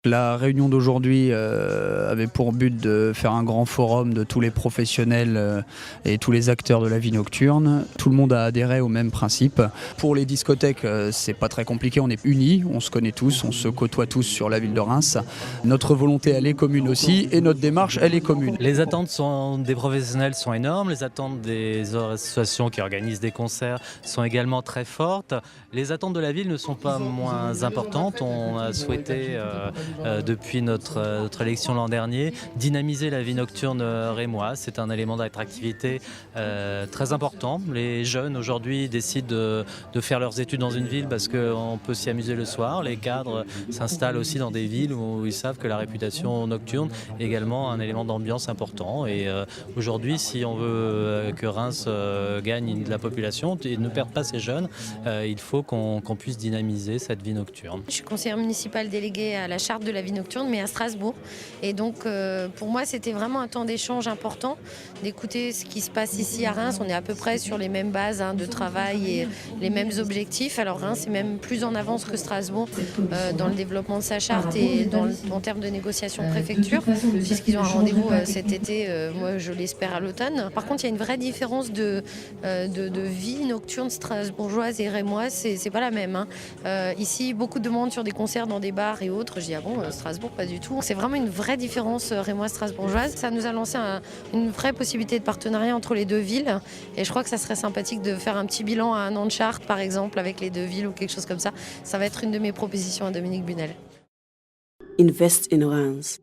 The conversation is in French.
La réunion d'aujourd'hui avait pour but de faire un grand forum de tous les professionnels et tous les acteurs de la vie nocturne. Tout le monde a adhéré au même principe. Pour les discothèques, c'est pas très compliqué, on est unis, on se connaît tous, on se côtoie tous sur la ville de Reims. Notre volonté, elle est commune aussi, et notre démarche, elle est commune. Les attentes des professionnels sont énormes, les attentes des associations qui organisent des concerts sont également très fortes. Les attentes de la ville ne sont pas moins importantes. On a souhaité, depuis notre élection l'an dernier, dynamiser la vie nocturne rémoise. C'est un élément d'attractivité très important. Les jeunes aujourd'hui décident de faire leurs études dans une ville parce qu'on peut s'y amuser le soir. Les cadres s'installent aussi dans des villes où ils savent que la réputation nocturne est également un élément d'ambiance important. Et aujourd'hui, si on veut que Reims gagne de la population et ne perde pas ses jeunes, il faut qu'on puisse dynamiser cette vie nocturne. Je suis conseillère municipale déléguée à la charte de la vie nocturne, mais à Strasbourg. Et donc, pour moi, c'était vraiment un temps d'échange important, d'écouter ce qui se passe ici à Reims. On est à peu près sur les mêmes bases de travail et les mêmes objectifs. Alors Reims est même plus en avance que Strasbourg dans le développement de sa charte et en termes de négociation de préfecture, puisqu'ils ont un rendez-vous cet été, moi je l'espère à l'automne. Par contre, il y a une vraie différence de vie nocturne strasbourgeoise et rémoise, c'est pas la même. Ici, beaucoup de demandes sur des concerts dans des bars et autres. Je dis, ah bon, Strasbourg, pas du tout. C'est vraiment une vraie différence rémoise-strasbourgeoise. Ça nous a lancé une vraie possibilité de partenariat entre les deux villes. Et je crois que ça serait sympathique de faire un petit bilan à un an de charte, par exemple, avec les deux villes ou quelque chose comme ça. Ça va être une de mes propositions à Dominique Bunel. Invest in Reims.